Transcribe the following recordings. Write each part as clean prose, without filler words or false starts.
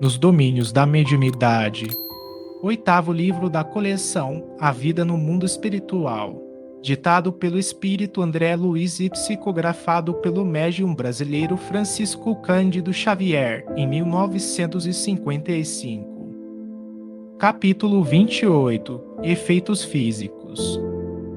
nos domínios da mediunidade. Oitavo livro da coleção A Vida no Mundo Espiritual, ditado pelo espírito André Luiz e psicografado pelo médium brasileiro Francisco Cândido Xavier, em 1955. Capítulo 28. Efeitos físicos.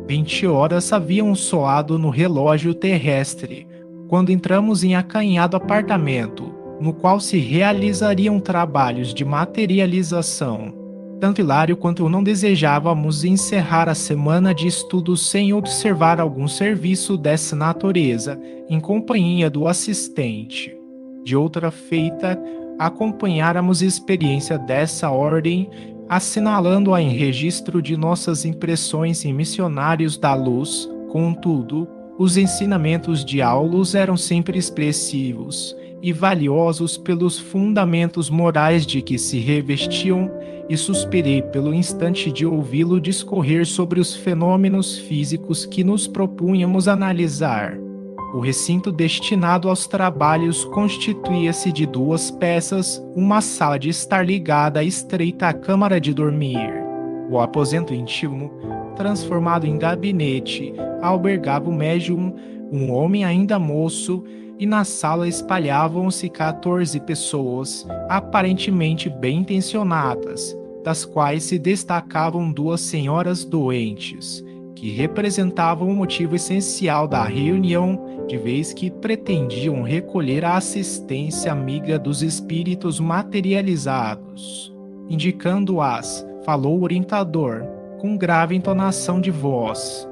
20 horas haviam soado no relógio terrestre, quando entramos em acanhado apartamento, no qual se realizariam trabalhos de materialização. Tanto Hilário quanto eu não desejávamos encerrar a semana de estudos sem observar algum serviço dessa natureza, em companhia do assistente. De outra feita, acompanháramos experiência dessa ordem, assinalando-a em registro de nossas impressões em Missionários da Luz. Contudo, os ensinamentos de Aulus eram sempre expressivos e valiosos pelos fundamentos morais de que se revestiam, e suspirei pelo instante de ouvi-lo discorrer sobre os fenômenos físicos que nos propunhamos analisar. O recinto destinado aos trabalhos constituía-se de 2 peças, uma sala de estar ligada à estreita câmara de dormir. O aposento íntimo, transformado em gabinete, albergava o médium, um homem ainda moço, e na sala espalhavam-se 14 pessoas, aparentemente bem intencionadas, das quais se destacavam 2 senhoras doentes, que representavam o motivo essencial da reunião, de vez que pretendiam recolher a assistência amiga dos espíritos materializados. Indicando-as, falou o orientador, com grave entonação de voz: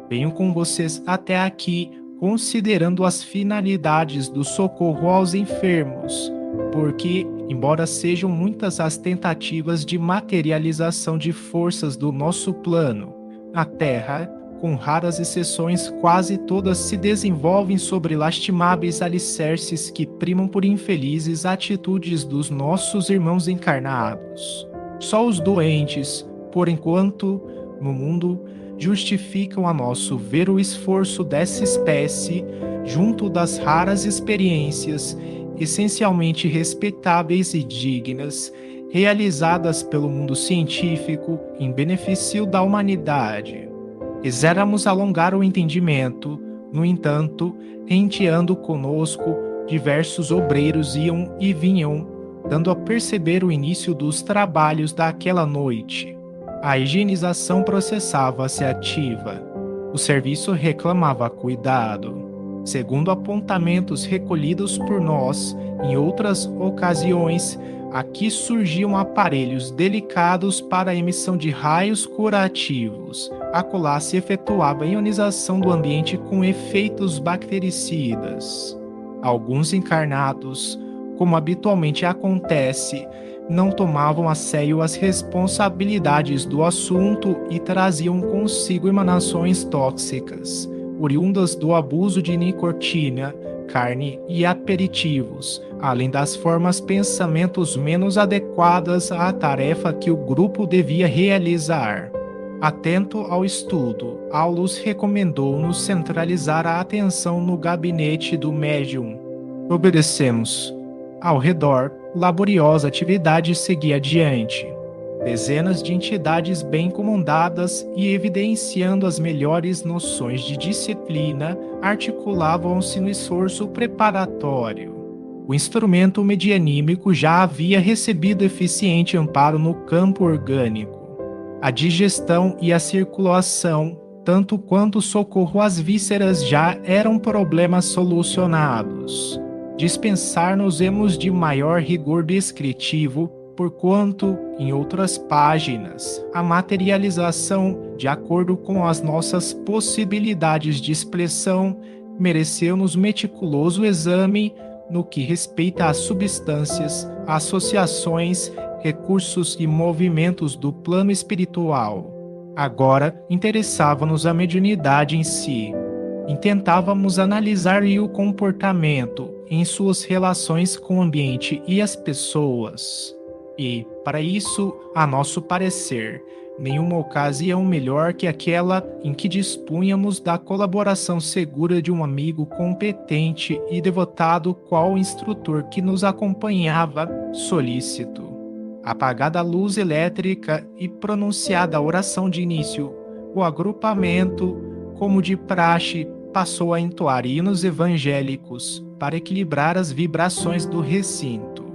venho com vocês até aqui, considerando as finalidades do socorro aos enfermos, porque, embora sejam muitas as tentativas de materialização de forças do nosso plano, a Terra, com raras exceções, quase todas se desenvolvem sobre lastimáveis alicerces que primam por infelizes atitudes dos nossos irmãos encarnados. Só os doentes, por enquanto, no mundo, justificam a nosso ver o esforço dessa espécie, junto das raras experiências, essencialmente respeitáveis e dignas, realizadas pelo mundo científico em benefício da humanidade. Quiséramos alongar o entendimento, no entanto, renteando conosco, diversos obreiros iam e vinham, dando a perceber o início dos trabalhos daquela noite. A higienização processava-se ativa. O serviço reclamava cuidado. Segundo apontamentos recolhidos por nós, em outras ocasiões, aqui surgiam aparelhos delicados para a emissão de raios curativos. Acolá se efetuava a ionização do ambiente com efeitos bactericidas. Alguns encarnados, como habitualmente acontece, não tomavam a sério as responsabilidades do assunto e traziam consigo emanações tóxicas, oriundas do abuso de nicotina, carne e aperitivos, além das formas pensamentos menos adequadas à tarefa que o grupo devia realizar. Atento ao estudo, Aulus recomendou-nos centralizar a atenção no gabinete do médium. Obedecemos. Ao redor, laboriosa atividade seguia adiante. Dezenas de entidades bem comandadas e evidenciando as melhores noções de disciplina articulavam-se no esforço preparatório. O instrumento medianímico já havia recebido eficiente amparo no campo orgânico. A digestão e a circulação, tanto quanto o socorro às vísceras, já eram problemas solucionados. Dispensar-nos-emos de maior rigor descritivo, porquanto, em outras páginas, a materialização, de acordo com as nossas possibilidades de expressão, mereceu-nos meticuloso exame no que respeita às substâncias, associações, recursos e movimentos do plano espiritual. Agora, interessava-nos a mediunidade em si. Intentávamos analisar-lhe o comportamento em suas relações com o ambiente e as pessoas. E, para isso, a nosso parecer, Nenhuma ocasião melhor que aquela em que dispunhamos da colaboração segura de um amigo competente e devotado qual o instrutor que nos acompanhava solícito. Apagada a luz elétrica e pronunciada a oração de início, o agrupamento, como de praxe, passou a entoar hinos evangélicos para equilibrar as vibrações do recinto.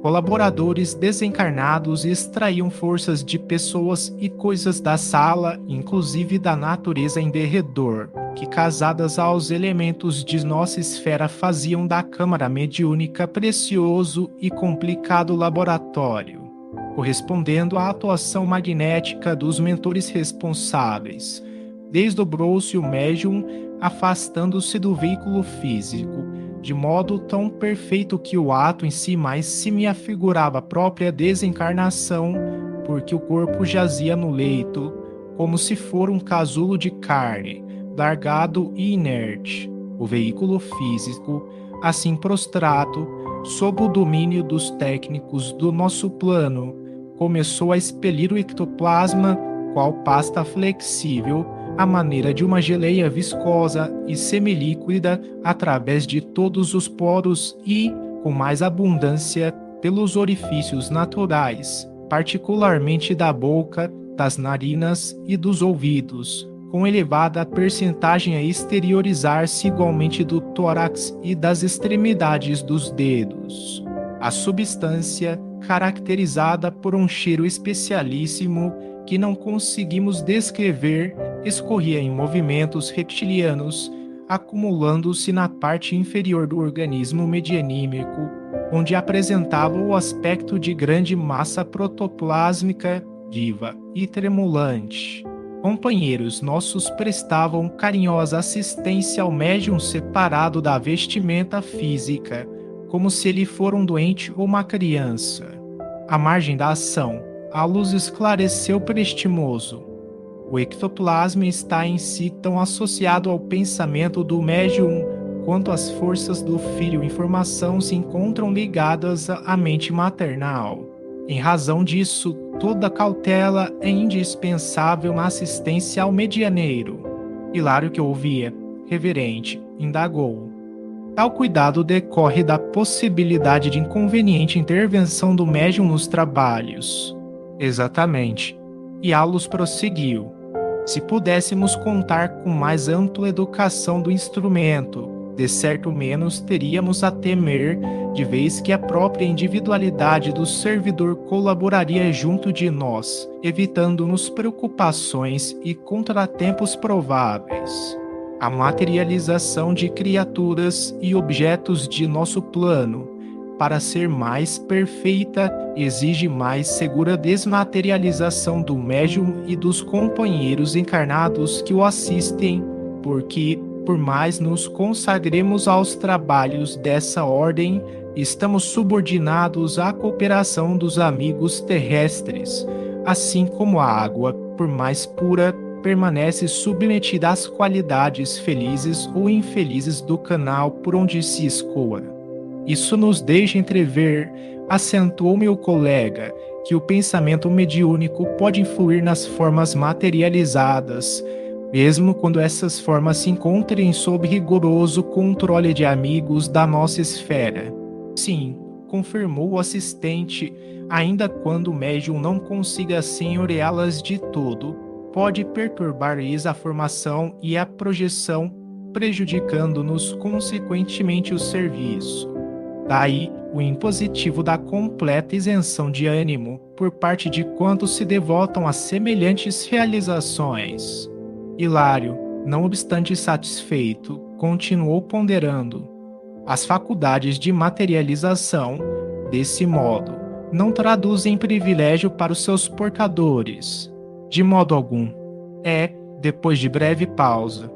Colaboradores desencarnados extraíam forças de pessoas e coisas da sala, inclusive da natureza em derredor, que casadas aos elementos de nossa esfera faziam da câmara mediúnica precioso e complicado laboratório, correspondendo à atuação magnética dos mentores responsáveis. Desdobrou-se o médium, afastando-se do veículo físico, de modo tão perfeito que o ato em si mais se me afigurava a própria desencarnação, porque o corpo jazia no leito, como se for um casulo de carne, largado e inerte. O veículo físico, assim prostrado, sob o domínio dos técnicos do nosso plano, começou a expelir o ectoplasma, qual pasta flexível, à maneira de uma geleia viscosa e semilíquida através de todos os poros e, com mais abundância, pelos orifícios naturais, particularmente da boca, das narinas e dos ouvidos, com elevada percentagem a exteriorizar-se igualmente do tórax e das extremidades dos dedos. A substância, caracterizada por um cheiro especialíssimo que não conseguimos descrever, escorria em movimentos reptilianos, acumulando-se na parte inferior do organismo medianímico, onde apresentava o aspecto de grande massa protoplásmica, viva e tremulante. Companheiros nossos prestavam carinhosa assistência ao médium separado da vestimenta física, como se ele for um doente ou uma criança. À margem da ação, a luz esclareceu prestimoso. O ectoplasma está em si tão associado ao pensamento do médium quanto as forças do filho em formação se encontram ligadas à mente maternal. Em razão disso, toda cautela é indispensável na assistência ao medianeiro. Hilário, que ouvia, reverente, indagou. Tal cuidado decorre da possibilidade de inconveniente intervenção do médium nos trabalhos. Exatamente. E Alus prosseguiu. Se pudéssemos contar com mais ampla educação do instrumento, de certo menos teríamos a temer, de vez que a própria individualidade do servidor colaboraria junto de nós, evitando-nos preocupações e contratempos prováveis. A materialização de criaturas e objetos de nosso plano, para ser mais perfeita, exige mais segura desmaterialização do médium e dos companheiros encarnados que o assistem, porque, por mais nos consagremos aos trabalhos dessa ordem, estamos subordinados à cooperação dos amigos terrestres, assim como a água, por mais pura, permanece submetida às qualidades felizes ou infelizes do canal por onde se escoa. Isso nos deixa entrever, acentuou meu colega, que o pensamento mediúnico pode influir nas formas materializadas, mesmo quando essas formas se encontrem sob rigoroso controle de amigos da nossa esfera. Sim, confirmou o assistente, ainda quando o médium não consiga senhoreá-las de todo, pode perturbar-lhes a formação e a projeção, prejudicando-nos consequentemente o serviço. Daí o impositivo da completa isenção de ânimo por parte de quantos se devotam a semelhantes realizações. Hilário, não obstante satisfeito, continuou ponderando. As faculdades de materialização, desse modo, não traduzem privilégio para os seus portadores. De modo algum. Depois de breve pausa,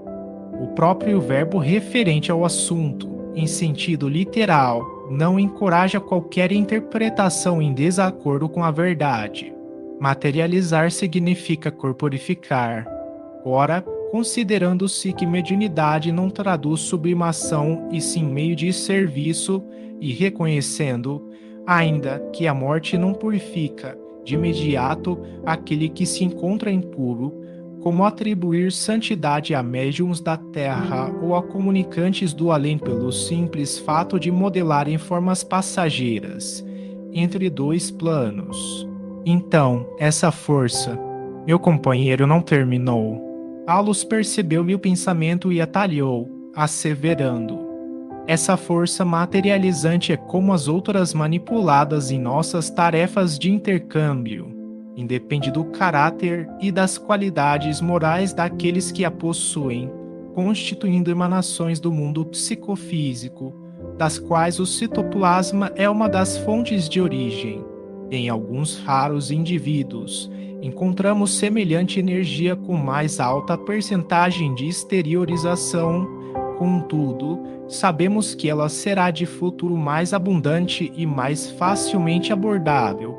o próprio verbo referente ao assunto, em sentido literal, não encoraja qualquer interpretação em desacordo com a verdade. Materializar significa corporificar. Ora, considerando-se que mediunidade não traduz sublimação e sim meio de serviço, e reconhecendo, ainda que a morte não purifica, de imediato aquele que se encontra impuro, como atribuir santidade a médiuns da terra ou a comunicantes do além pelo simples fato de modelarem formas passageiras entre dois planos. Então, essa força, meu companheiro não terminou. Aulus percebeu-lhe o pensamento e atalhou, asseverando: essa força materializante é como as outras manipuladas em nossas tarefas de intercâmbio. Independe do caráter e das qualidades morais daqueles que a possuem, constituindo emanações do mundo psicofísico, das quais o citoplasma é uma das fontes de origem. Em alguns raros indivíduos, encontramos semelhante energia com mais alta percentagem de exteriorização. Contudo, sabemos que ela será de futuro mais abundante e mais facilmente abordável,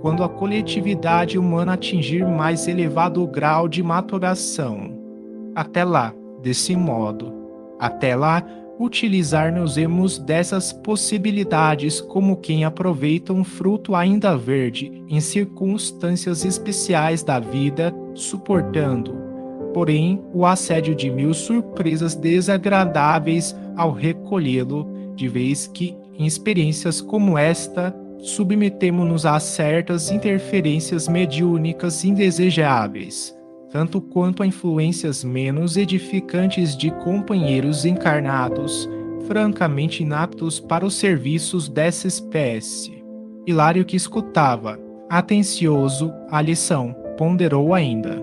quando a coletividade humana atingir mais elevado grau de maturação. Até lá, desse modo, utilizar-nos-emos dessas possibilidades como quem aproveita um fruto ainda verde em circunstâncias especiais da vida, suportando, porém, o assédio de mil surpresas desagradáveis ao recolhê-lo, de vez que, em experiências como esta, submetemo-nos a certas interferências mediúnicas indesejáveis, tanto quanto a influências menos edificantes de companheiros encarnados, francamente inaptos para os serviços dessa espécie. Hilário, que escutava, atencioso, a lição, ponderou ainda: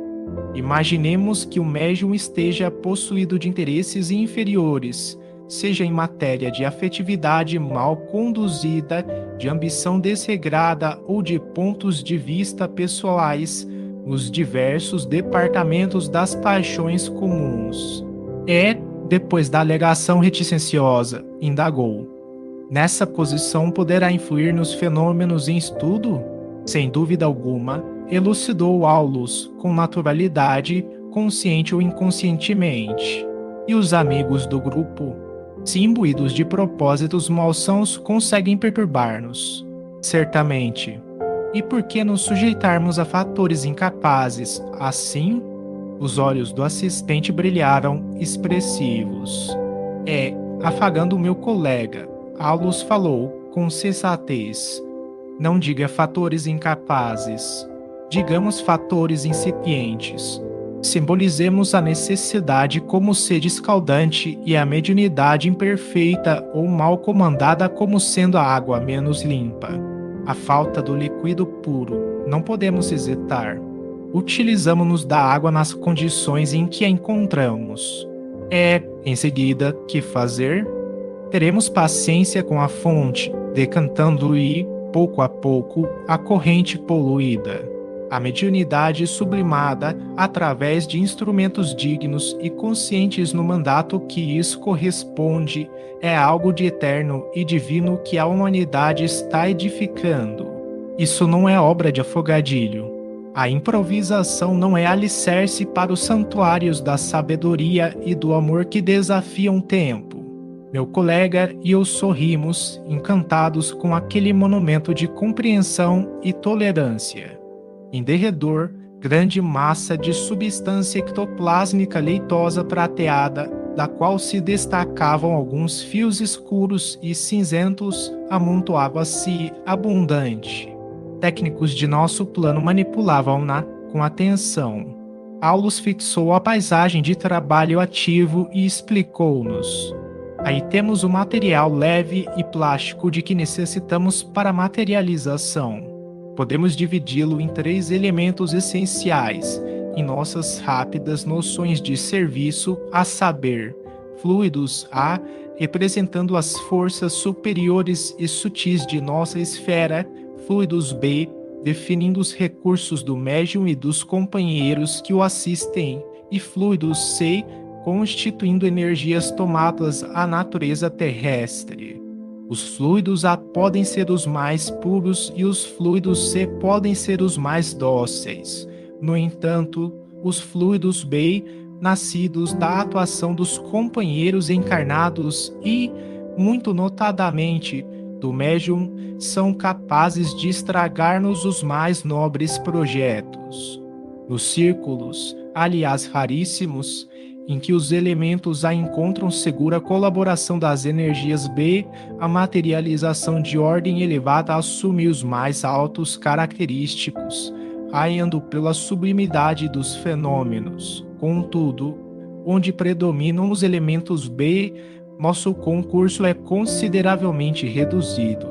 imaginemos que o médium esteja possuído de interesses inferiores, seja em matéria de afetividade mal conduzida, de ambição desregrada ou de pontos de vista pessoais, nos diversos departamentos das paixões comuns. E, depois da alegação reticenciosa, indagou: nessa posição poderá influir nos fenômenos em estudo? Sem dúvida alguma, elucidou Aulus com naturalidade, consciente ou inconscientemente. E os amigos do grupo, se imbuídos de propósitos malsãos, conseguem perturbar-nos. Certamente. E por que nos sujeitarmos a fatores incapazes, assim? Os olhos do assistente brilharam, expressivos. Afagando o meu colega, Aulus falou com sensatez: não diga fatores incapazes, digamos fatores incipientes. Simbolizemos a necessidade como sede escaldante e a mediunidade imperfeita ou mal comandada como sendo a água menos limpa. A falta do líquido puro, não podemos hesitar. Utilizamo-nos da água nas condições em que a encontramos. Em seguida, que fazer? Teremos paciência com a fonte, decantando-lhe, pouco a pouco, a corrente poluída. A mediunidade sublimada através de instrumentos dignos e conscientes no mandato que isso corresponde é algo de eterno e divino que a humanidade está edificando. Isso não é obra de afogadilho. A improvisação não é alicerce para os santuários da sabedoria e do amor que desafiam o tempo. Meu colega e eu sorrimos, encantados com aquele monumento de compreensão e tolerância. Em derredor, grande massa de substância ectoplásmica leitosa prateada, da qual se destacavam alguns fios escuros e cinzentos, amontoava-se abundante. Técnicos de nosso plano manipulavam-na com atenção. Aulus fixou a paisagem de trabalho ativo e explicou-nos: aí temos o material leve e plástico de que necessitamos para a materialização. Podemos dividi-lo em 3 elementos essenciais, em nossas rápidas noções de serviço, a saber, fluidos A, representando as forças superiores e sutis de nossa esfera, fluidos B, definindo os recursos do médium e dos companheiros que o assistem, e fluidos C, constituindo energias tomadas à natureza terrestre. Os fluidos A podem ser os mais puros e os fluidos C podem ser os mais dóceis. No entanto, os fluidos B, nascidos da atuação dos companheiros encarnados e, muito notadamente, do médium são capazes de estragar-nos os mais nobres projetos. Nos círculos, aliás raríssimos, em que os elementos a encontram segura colaboração das energias B, a materialização de ordem elevada assume os mais altos característicos, raiando pela sublimidade dos fenômenos. Contudo, onde predominam os elementos B, nosso concurso é consideravelmente reduzido,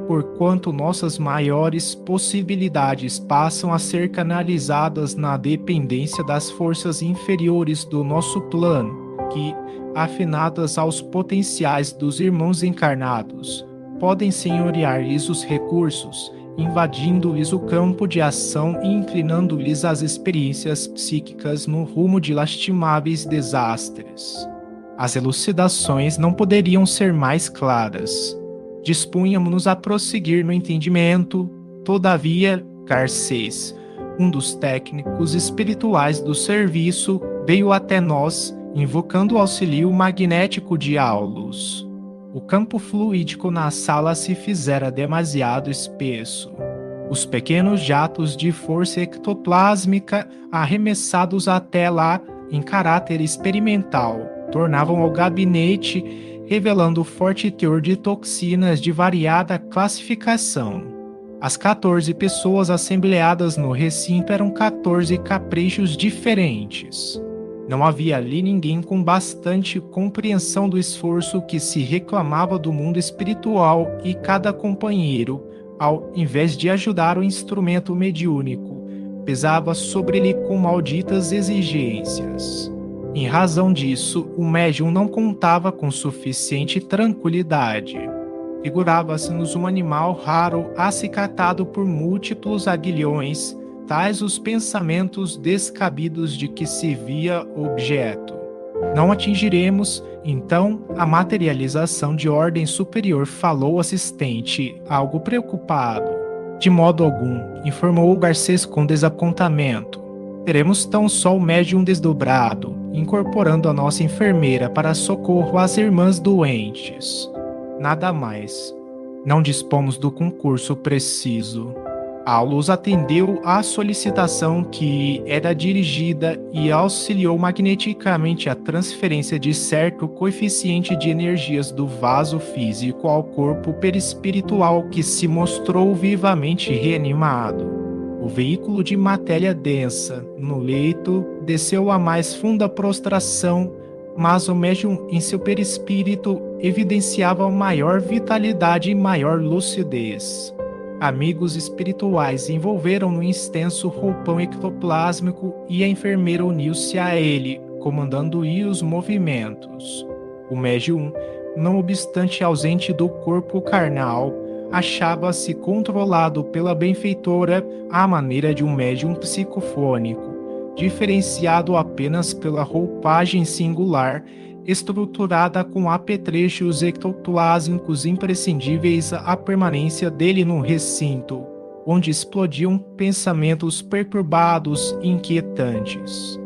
porquanto nossas maiores possibilidades passam a ser canalizadas na dependência das forças inferiores do nosso plano, que, afinadas aos potenciais dos irmãos encarnados, podem senhorear-lhes os recursos, invadindo-lhes o campo de ação e inclinando-lhes as experiências psíquicas no rumo de lastimáveis desastres. As elucidações não poderiam ser mais claras. Dispunhamos-nos a prosseguir no entendimento. Todavia, Garcês, um dos técnicos espirituais do serviço, veio até nós, invocando o auxílio magnético de Aulus. O campo fluídico na sala se fizera demasiado espesso. Os pequenos jatos de força ectoplásmica, arremessados até lá em caráter experimental, tornavam o gabinete, revelando forte teor de toxinas de variada classificação. As 14 pessoas assembleadas no recinto eram 14 caprichos diferentes. Não havia ali ninguém com bastante compreensão do esforço que se reclamava do mundo espiritual e cada companheiro, ao invés de ajudar o instrumento mediúnico, pesava sobre ele com malditas exigências. Em razão disso, o médium não contava com suficiente tranquilidade. Figurava-se-nos um animal raro acicatado por múltiplos aguilhões, tais os pensamentos descabidos de que se via objeto. Não atingiremos, então, a materialização de ordem superior, falou o assistente, algo preocupado. De modo algum, informou o Garcês com desapontamento. Teremos tão só o médium desdobrado, incorporando a nossa enfermeira para socorro às irmãs doentes. Nada mais. Não dispomos do concurso preciso. Aulus atendeu à solicitação que era dirigida e auxiliou magneticamente a transferência de certo coeficiente de energias do vaso físico ao corpo perispiritual, que se mostrou vivamente reanimado. O veículo de matéria densa, no leito, desceu à mais funda prostração, mas o médium em seu perispírito evidenciava maior vitalidade e maior lucidez. Amigos espirituais envolveram no extenso roupão ectoplásmico e a enfermeira uniu-se a ele, comandando-lhe os movimentos. O médium, não obstante ausente do corpo carnal, achava-se controlado pela benfeitora à maneira de um médium psicofônico, diferenciado apenas pela roupagem singular, estruturada com apetrechos ectoplásmicos imprescindíveis à permanência dele no recinto, onde explodiam pensamentos perturbados e inquietantes.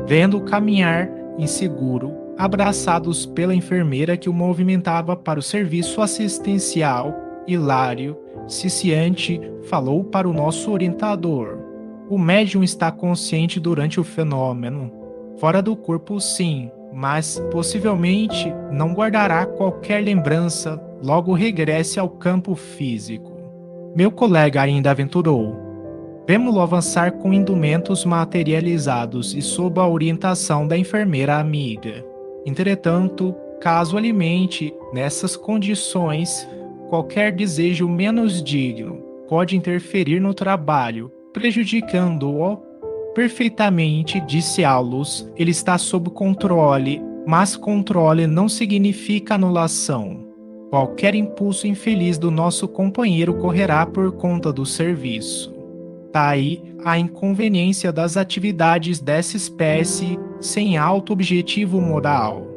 Vendo caminhar, inseguro, abraçados pela enfermeira que o movimentava para o serviço assistencial, Hilário, ciciante, falou para o nosso orientador. O médium está consciente durante o fenômeno. Fora do corpo, sim, mas possivelmente não guardará qualquer lembrança, logo regresse ao campo físico. Meu colega ainda aventurou. Vemo-lo avançar com indumentos materializados e sob a orientação da enfermeira amiga. Entretanto, caso alimente, nessas condições, qualquer desejo menos digno pode interferir no trabalho, prejudicando-o. Perfeitamente, disse Aulus, ele está sob controle, mas controle não significa anulação. Qualquer impulso infeliz do nosso companheiro correrá por conta do serviço. Daí a inconveniência das atividades dessa espécie sem alto objetivo moral.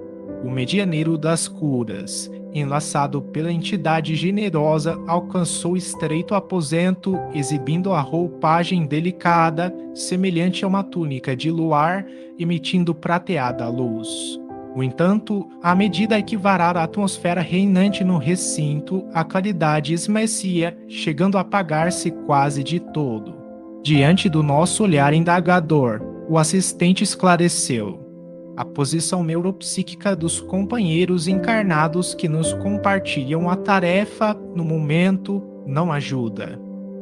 O medianeiro das curas, enlaçado pela entidade generosa, alcançou estreito aposento, exibindo a roupagem delicada, semelhante a uma túnica de luar, emitindo prateada luz. No entanto, à medida que varara a atmosfera reinante no recinto, a claridade esmaecia, chegando a apagar-se quase de todo. Diante do nosso olhar indagador, o assistente esclareceu: a posição neuropsíquica dos companheiros encarnados que nos compartilham a tarefa no momento não ajuda.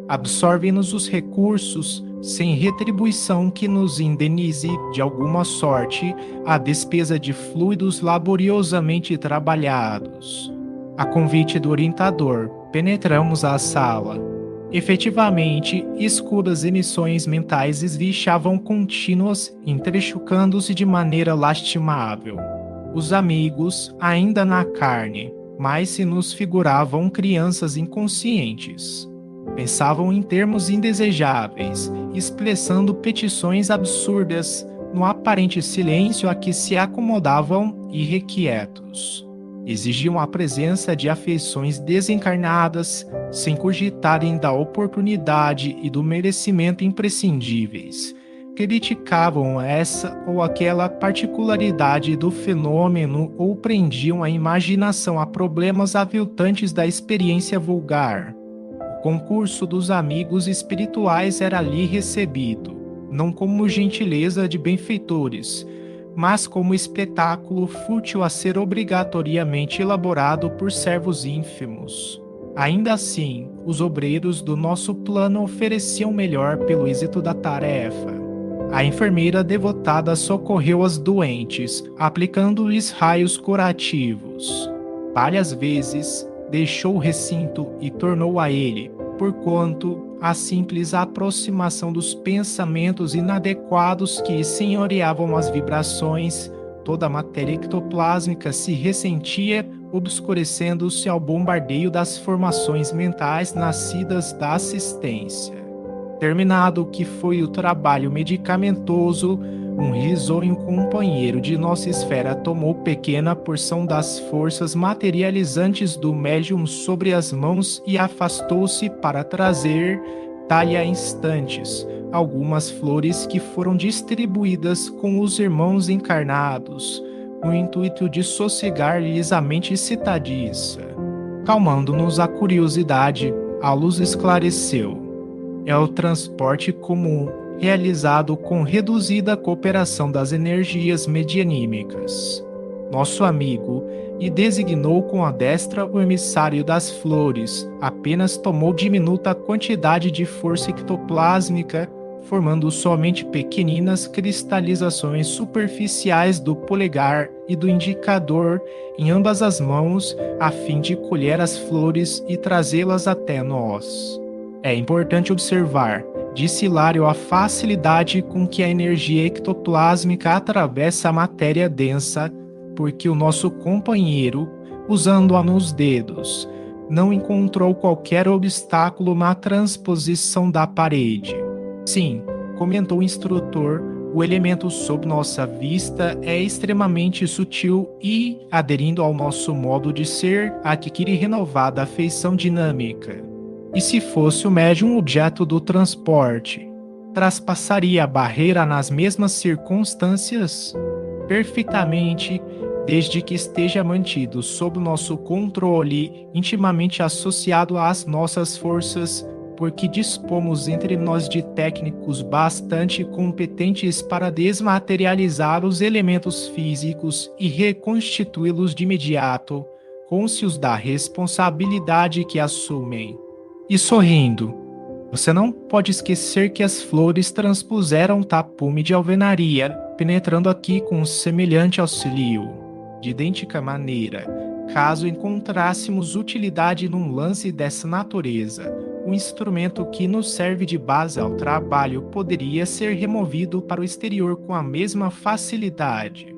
Absorvem-nos os recursos sem retribuição que nos indenize de alguma sorte a despesa de fluidos laboriosamente trabalhados. A convite do orientador, penetramos a sala. Efetivamente, escuras emissões mentais esguichavam contínuas, entrechocando-se de maneira lastimável. Os amigos, ainda na carne, mas se nos figuravam crianças inconscientes. Pensavam em termos indesejáveis, expressando petições absurdas, no aparente silêncio a que se acomodavam irrequietos. Exigiam a presença de afeições desencarnadas, sem cogitarem da oportunidade e do merecimento imprescindíveis. Criticavam essa ou aquela particularidade do fenômeno ou prendiam a imaginação a problemas aviltantes da experiência vulgar. O concurso dos amigos espirituais era ali recebido, não como gentileza de benfeitores, mas como espetáculo fútil a ser obrigatoriamente elaborado por servos ínfimos. Ainda assim, os obreiros do nosso plano ofereciam melhor pelo êxito da tarefa. A enfermeira devotada socorreu as doentes, aplicando-lhes raios curativos. Várias vezes, deixou o recinto e tornou a ele, porquanto a simples aproximação dos pensamentos inadequados que senhoreavam as vibrações, toda a matéria ectoplásmica se ressentia, obscurecendo-se ao bombardeio das formações mentais nascidas da assistência. Terminado o que foi o trabalho medicamentoso, um risonho companheiro de nossa esfera tomou pequena porção das forças materializantes do médium sobre as mãos e afastou-se para trazer, dali a instantes, algumas flores que foram distribuídas com os irmãos encarnados, no intuito de sossegar-lhes a mente excitadiça. Calmando-nos a curiosidade, a luz esclareceu. É o transporte comum, realizado com reduzida cooperação das energias medianímicas. Nosso amigo, e designou com a destra o emissário das flores, apenas tomou diminuta quantidade de força ectoplásmica, formando somente pequeninas cristalizações superficiais do polegar e do indicador em ambas as mãos, a fim de colher as flores e trazê-las até nós. É importante observar, disse Hilário, a facilidade com que a energia ectoplásmica atravessa a matéria densa, porque o nosso companheiro, usando-a nos dedos, não encontrou qualquer obstáculo na transposição da parede. Sim, comentou o instrutor, o elemento sob nossa vista é extremamente sutil e, aderindo ao nosso modo de ser, adquire renovada afeição dinâmica. E se fosse o médium objeto do transporte, traspassaria a barreira nas mesmas circunstâncias? Perfeitamente, desde que esteja mantido sob nosso controle, intimamente associado às nossas forças, porque dispomos entre nós de técnicos bastante competentes para desmaterializar os elementos físicos e reconstituí-los de imediato, cônscios da responsabilidade que assumem. E sorrindo, você não pode esquecer que as flores transpuseram tapume de alvenaria, penetrando aqui com semelhante auxílio. De idêntica maneira, caso encontrássemos utilidade num lance dessa natureza, o instrumento que nos serve de base ao trabalho poderia ser removido para o exterior com a mesma facilidade.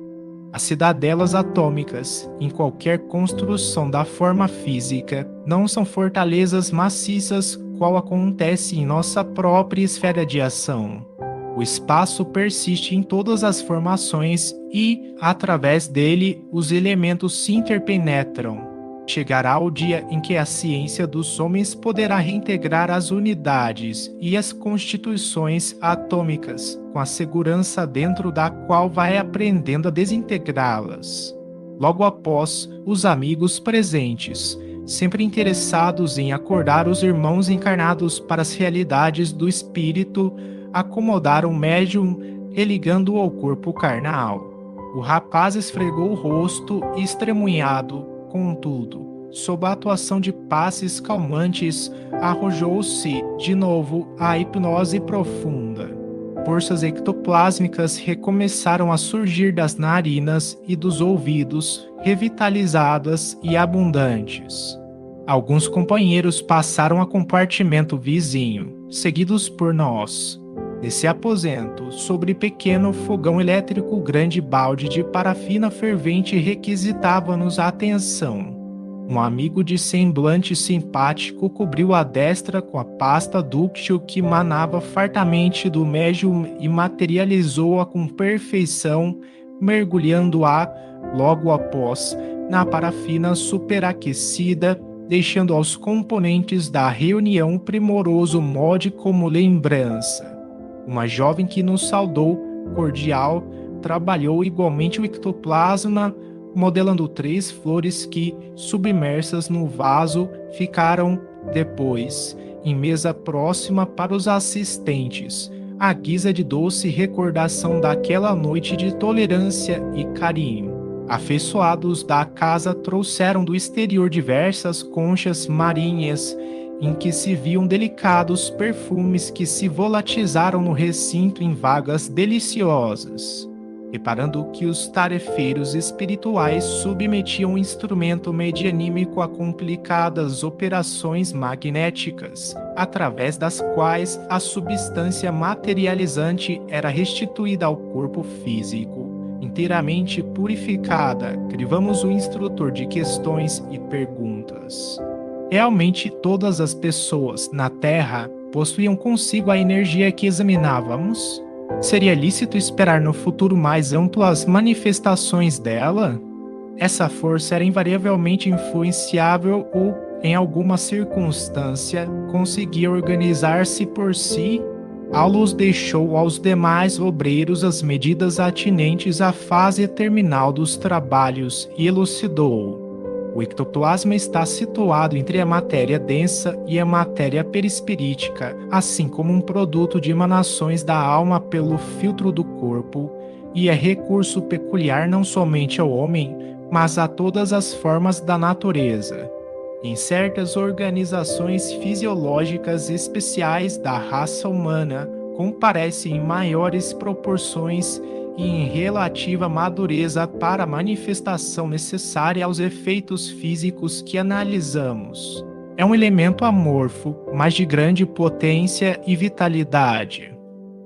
As cidadelas atômicas, em qualquer construção da forma física, não são fortalezas maciças, qual acontece em nossa própria esfera de ação. O espaço persiste em todas as formações e, através dele, os elementos se interpenetram. Chegará o dia em que a ciência dos homens poderá reintegrar as unidades e as constituições atômicas, com a segurança dentro da qual vai aprendendo a desintegrá-las. Logo após, os amigos presentes, sempre interessados em acordar os irmãos encarnados para as realidades do espírito, acomodaram o médium religando-o ao corpo carnal. O rapaz esfregou o rosto e, estremunhado, contudo, sob a atuação de passes calmantes, arrojou-se de novo à hipnose profunda. Forças ectoplásmicas recomeçaram a surgir das narinas e dos ouvidos, revitalizadas e abundantes. Alguns companheiros passaram a compartimento vizinho, seguidos por nós. Nesse aposento, sobre pequeno fogão elétrico, grande balde de parafina fervente requisitava-nos a atenção. Um amigo de semblante simpático cobriu a destra com a pasta dúctil que manava fartamente do médium e materializou-a com perfeição, mergulhando-a, logo após, na parafina superaquecida, deixando aos componentes da reunião um primoroso molde como lembrança. Uma jovem que nos saudou, cordial, trabalhou igualmente o ectoplasma, modelando 3 flores que, submersas no vaso, ficaram, depois, em mesa próxima para os assistentes, à guisa de doce recordação daquela noite de tolerância e carinho. Afeiçoados da casa trouxeram do exterior diversas conchas marinhas, em que se viam delicados perfumes que se volatizaram no recinto em vagas deliciosas. Reparando que os tarefeiros espirituais submetiam o instrumento medianímico a complicadas operações magnéticas, através das quais a substância materializante era restituída ao corpo físico, inteiramente purificada, crivamos o instrutor de questões e perguntas. Realmente todas as pessoas na Terra possuíam consigo a energia que examinávamos? Seria lícito esperar no futuro mais amplas manifestações dela? Essa força era invariavelmente influenciável ou, em alguma circunstância, conseguia organizar-se por si? Aulus deixou aos demais obreiros as medidas atinentes à fase terminal dos trabalhos e elucidou. O ectoplasma está situado entre a matéria densa e a matéria perispirítica, assim como um produto de emanações da alma pelo filtro do corpo, e é recurso peculiar não somente ao homem, mas a todas as formas da natureza. Em certas organizações fisiológicas especiais da raça humana, comparece em maiores proporções e em relativa madureza para a manifestação necessária aos efeitos físicos que analisamos. É um elemento amorfo, mas de grande potência e vitalidade.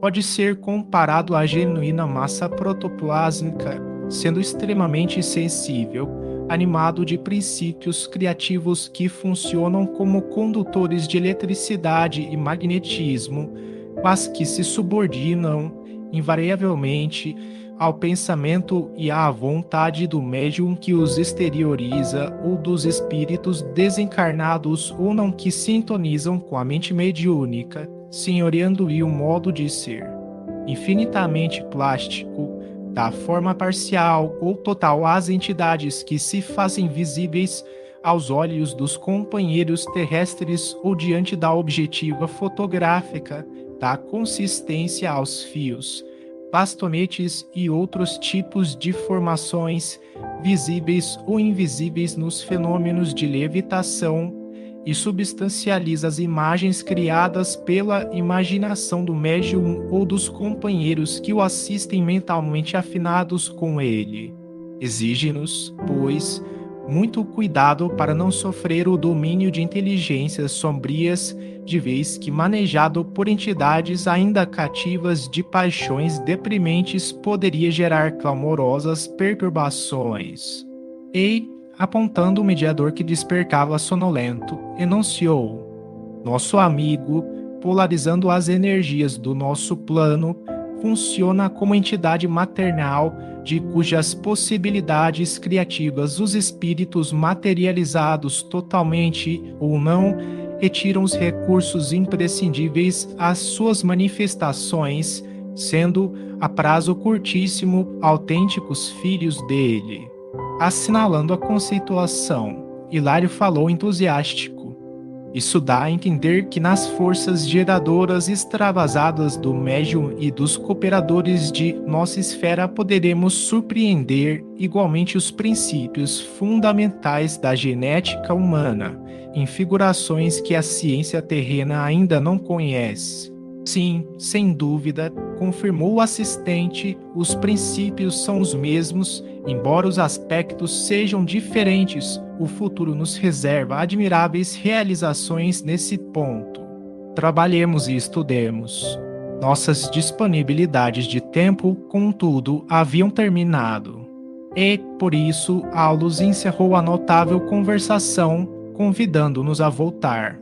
Pode ser comparado à genuína massa protoplásmica, sendo extremamente sensível, animado de princípios criativos que funcionam como condutores de eletricidade e magnetismo, mas que se subordinam invariavelmente ao pensamento e à vontade do médium que os exterioriza ou dos espíritos desencarnados ou não que sintonizam com a mente mediúnica, senhoreando-lhe o modo de ser. Infinitamente plástico, dá forma parcial ou total às entidades que se fazem visíveis aos olhos dos companheiros terrestres ou diante da objetiva fotográfica, dá consistência aos fios, bastonetes e outros tipos de formações visíveis ou invisíveis nos fenômenos de levitação e substancializa as imagens criadas pela imaginação do médium ou dos companheiros que o assistem mentalmente afinados com ele. Exige-nos, pois, muito cuidado para não sofrer o domínio de inteligências sombrias, de vez que manejado por entidades ainda cativas de paixões deprimentes poderia gerar clamorosas perturbações. E, apontando o mediador que despertava sonolento, enunciou: nosso amigo, polarizando as energias do nosso plano, funciona como entidade maternal de cujas possibilidades criativas os espíritos materializados totalmente ou não retiram os recursos imprescindíveis às suas manifestações, sendo, a prazo curtíssimo, autênticos filhos dele. Assinalando a conceituação, Hilário falou entusiástico. Isso dá a entender que nas forças geradoras extravasadas do médium e dos cooperadores de nossa esfera poderemos surpreender igualmente os princípios fundamentais da genética humana, em figurações que a ciência terrena ainda não conhece. Sim, sem dúvida, confirmou o assistente, os princípios são os mesmos, embora os aspectos sejam diferentes, o futuro nos reserva admiráveis realizações nesse ponto. Trabalhemos e estudemos. Nossas disponibilidades de tempo, contudo, haviam terminado. E, por isso, Aulus encerrou a notável conversação, convidando-nos a voltar.